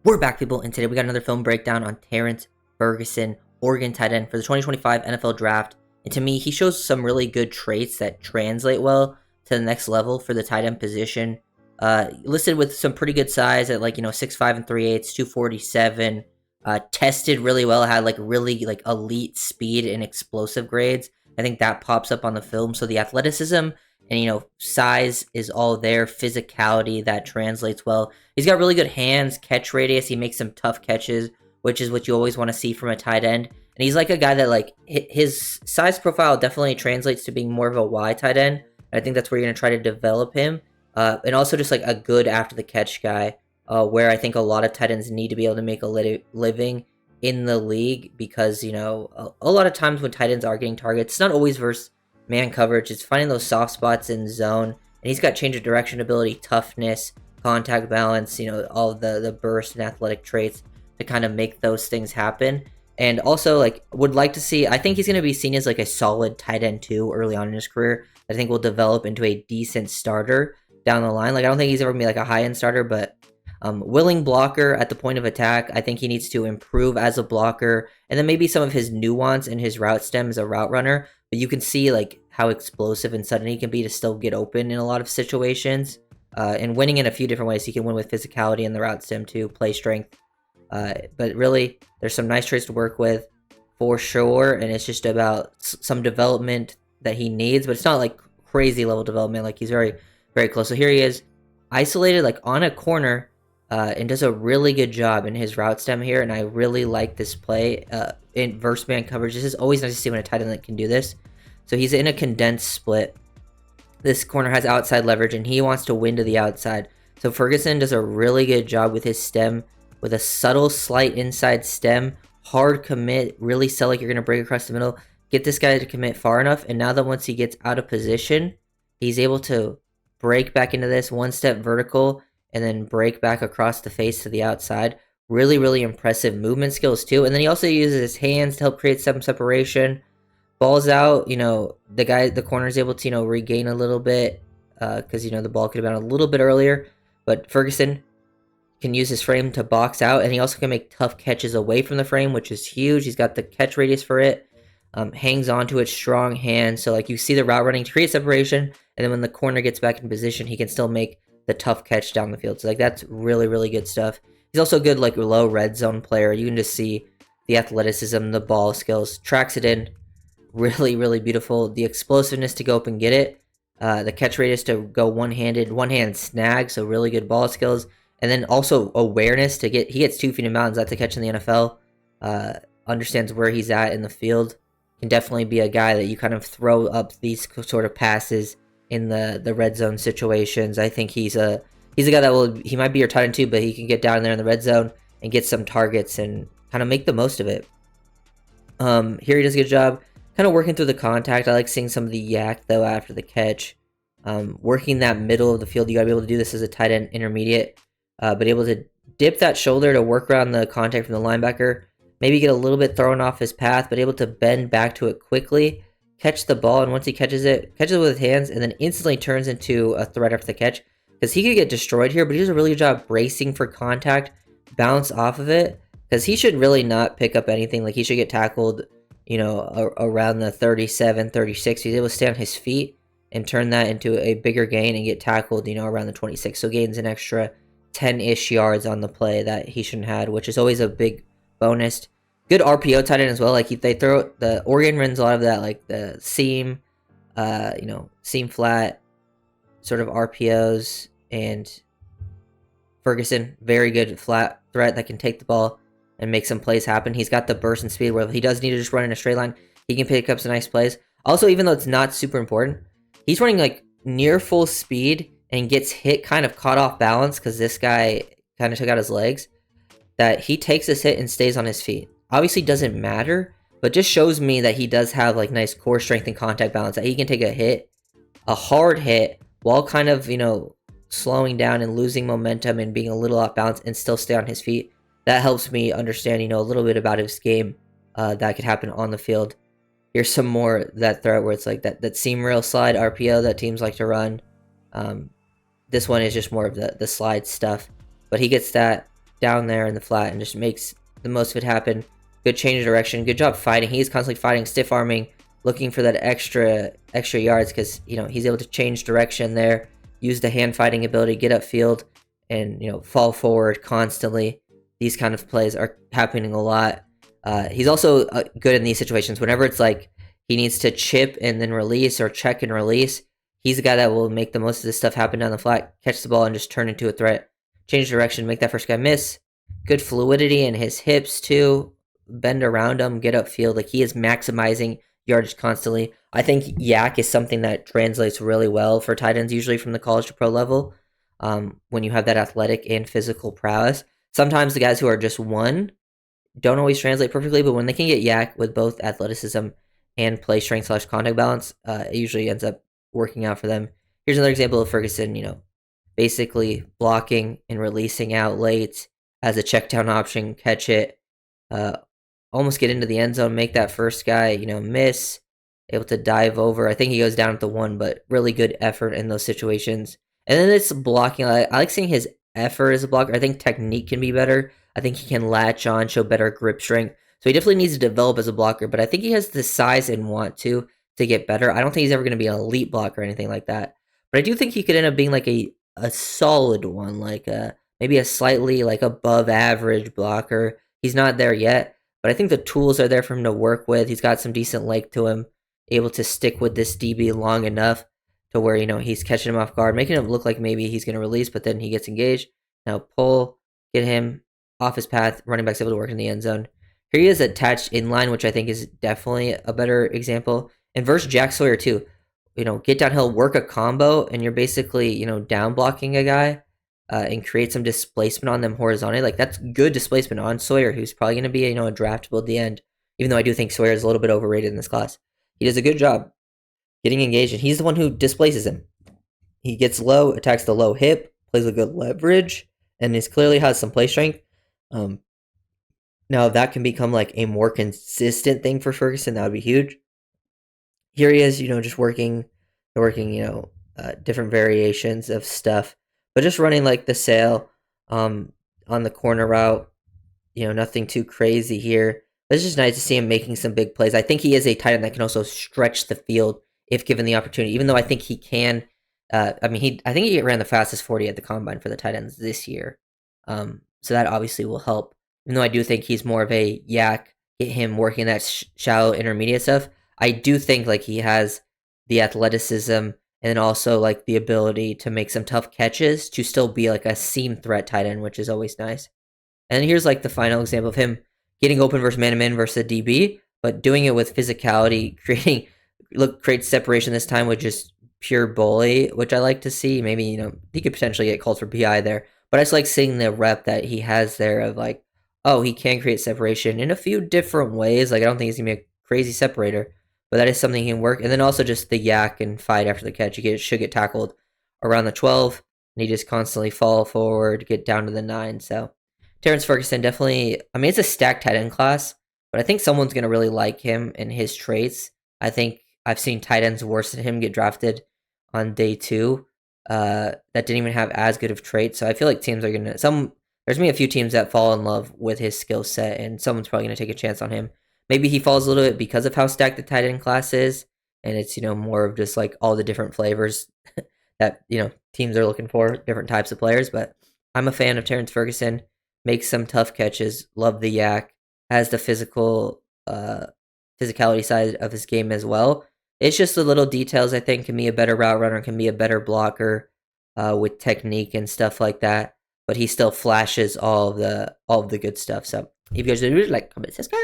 We're back, people, and today we got another film breakdown on Terrance Ferguson, Oregon tight end for the 2025 NFL Draft. And to me, he shows some really good traits that translate well to the next level for the tight end position. Listed with some pretty good size at 6'5" and 3/8, 247. Tested really well, had really elite speed and explosive grades. I think that pops up on the film. So the athleticism and size is all there. Physicality, that translates well. He's got really good hands, catch radius. He makes some tough catches, which is what you always want to see from a tight end. And he's like a guy that his size profile definitely translates to being more of a wide tight end. And I think that's where you're going to try to develop him. And also just a good after the catch guy, where I think a lot of tight ends need to be able to make a living in the league, because a lot of times when tight ends are getting targets, it's not always versus man coverage. It's finding those soft spots in zone, and he's got change of direction ability, toughness, contact balance, all of the burst and athletic traits to kind of make those things happen. And also would like to see, I think he's going to be seen as a solid tight end too early on in his career. I think will develop into a decent starter down the line. I don't think he's ever going to be a high-end starter, but willing blocker at the point of attack. I think he needs to improve as a blocker, and then maybe some of his nuance in his route stem as a route runner. But you can see how explosive and sudden he can be to still get open in a lot of situations, and winning in a few different ways. He can win with physicality in the route stem too, play strength. But really, there's some nice traits to work with for sure, and it's just about some development that he needs. But it's not crazy level development. He's very, very close. So here he is, isolated on a corner. And does a really good job in his route stem here, and I really like this play in verse man coverage. This is always nice to see when a tight end can do this. So he's in a condensed split. This corner has outside leverage, and he wants to win to the outside. So Ferguson does a really good job with his stem, with a subtle, slight inside stem, hard commit, really sell you're going to break across the middle, get this guy to commit far enough, and now that once he gets out of position, he's able to break back into this one-step vertical, and then break back across the face to the outside. Really, really impressive movement skills too. And then he also uses his hands to help create some separation. Balls out, the corner is able to, regain a little bit, because, the ball could have been a little bit earlier. But Ferguson can use his frame to box out, and he also can make tough catches away from the frame, which is huge. He's got the catch radius for it, hangs onto it, strong hands. So, you see the route running to create separation, and then when the corner gets back in position, he can still make the tough catch down the field. So that's really, really good stuff. He's also a good low red zone player. You can just see the athleticism, the ball skills, tracks it in, really, really beautiful. The explosiveness to go up and get it, the catch radius to go one-hand snag, so really good ball skills, and then also awareness to get, he gets 2 feet in mountains. That's a catch in the NFL. Understands where he's at in the field. Can definitely be a guy that you kind of throw up these sort of passes in the red zone situations. I think he's a guy that he might be your tight end too, but he can get down there in the red zone and get some targets and kind of make the most of it. Here he does a good job kind of working through the contact. I like seeing some of the yak though after the catch. Working that middle of the field, you gotta be able to do this as a tight end intermediate, but able to dip that shoulder to work around the contact from the linebacker, maybe get a little bit thrown off his path, but able to bend back to it quickly, catch the ball, and once he catches it with his hands, and then instantly turns into a threat after the catch, because he could get destroyed here, but he does a really good job bracing for contact, bounce off of it, because he should really not pick up anything. He should get tackled, around the 37, 36. He's able to stay on his feet and turn that into a bigger gain and get tackled, around the 26. So gains an extra 10-ish yards on the play that he shouldn't have had, which is always a big bonus. Good RPO tight end as well. They throw, the Oregon runs a lot of that, the seam, seam flat sort of RPOs, and Ferguson, very good flat threat that can take the ball and make some plays happen. He's got the burst and speed where if he does need to just run in a straight line, he can pick up some nice plays. Also, even though it's not super important, he's running near full speed and gets hit kind of caught off balance because this guy kind of took out his legs, that he takes this hit and stays on his feet. Obviously doesn't matter, but just shows me that he does have nice core strength and contact balance, that he can take a hard hit while kind of, slowing down and losing momentum and being a little off balance and still stay on his feet. That helps me understand, a little bit about his game that could happen on the field. Here's some more that threat where it's that seam rail slide RPO that teams like to run. This one is just more of the slide stuff, but he gets that down there in the flat and just makes the most of it happen. Good change of direction. Good job fighting. He's constantly fighting, stiff arming, looking for that extra yards because he's able to change direction there, use the hand fighting ability, get upfield, and fall forward constantly. These kind of plays are happening a lot. He's also good in these situations. Whenever it's like he needs to chip and then release or check and release, he's the guy that will make the most of this stuff happen down the flat, catch the ball, and just turn into a threat. Change direction, make that first guy miss. Good fluidity in his hips, too. Bend around him, get upfield. Like, he is maximizing yardage constantly. I think yak is something that translates really well for tight ends, usually from the college to pro level, when you have that athletic and physical prowess. Sometimes the guys who are just one don't always translate perfectly, but when they can get yak with both athleticism and play strength / contact balance, it usually ends up working out for them. Here's another example of Ferguson, basically blocking and releasing out late as a check down option, catch it, almost get into the end zone, make that first guy, miss, able to dive over. I think he goes down at the 1, but really good effort in those situations. And then it's blocking. I like seeing his effort as a blocker. I think technique can be better. I think he can latch on, show better grip strength. So he definitely needs to develop as a blocker, but I think he has the size and want to get better. I don't think he's ever going to be an elite blocker or anything like that. But I do think he could end up being like a solid one, like maybe a slightly like above average blocker. He's not there yet, but I think the tools are there for him to work with. He's got some decent leg to him, able to stick with this DB long enough to where, he's catching him off guard, making him look like maybe he's going to release, but then he gets engaged. Now pull, get him off his path, running back's able to work in the end zone. Here he is attached inline, which I think is definitely a better example. And versus Jack Sawyer too, get downhill, work a combo, and you're basically, down blocking a guy and create some displacement on them horizontally. Like, that's good displacement on Sawyer, who's probably going to be, a draftable at the end, even though I do think Sawyer is a little bit overrated in this class. He does a good job getting engaged, and he's the one who displaces him. He gets low, attacks the low hip, plays with good leverage, and is clearly has some play strength. Now, if that can become like a more consistent thing for Ferguson, that would be huge. Here he is, just working, different variations of stuff, but just running like the sail on the corner route. Nothing too crazy here. But it's just nice to see him making some big plays. I think he is a tight end that can also stretch the field if given the opportunity, even though I think he can. I think he ran the fastest 40 at the combine for the tight ends this year. So that obviously will help. Even though I do think he's more of a yak, get him working that shallow intermediate stuff. I do think like he has the athleticism and then also like the ability to make some tough catches to still be like a seam threat tight end, which is always nice. And here's like the final example of him getting open versus man-to-man versus a DB, but doing it with physicality, create separation this time with just pure bully, which I like to see. Maybe, he could potentially get called for PI there, but I just like seeing the rep that he has there of like, oh, he can create separation in a few different ways. Like, I don't think he's going to be a crazy separator, but that is something he can work. And then also just the yak and fight after the catch. Should get tackled around the 12, and he just constantly fall forward, get down to the 9. So Terrance Ferguson definitely, it's a stacked tight end class, but I think someone's going to really like him and his traits. I think I've seen tight ends worse than him get drafted on day 2 that didn't even have as good of traits. So I feel like teams are going to, there's going to be a few teams that fall in love with his skill set, and someone's probably going to take a chance on him. Maybe he falls a little bit because of how stacked the tight end class is, and it's, more of just like all the different flavors that, teams are looking for, different types of players. But I'm a fan of Terrance Ferguson, makes some tough catches, love the yak, has the physicality side of his game as well. It's just the little details, I think, can be a better route runner, can be a better blocker with technique and stuff like that. But he still flashes all of the good stuff. So if you guys really like, comment, subscribe,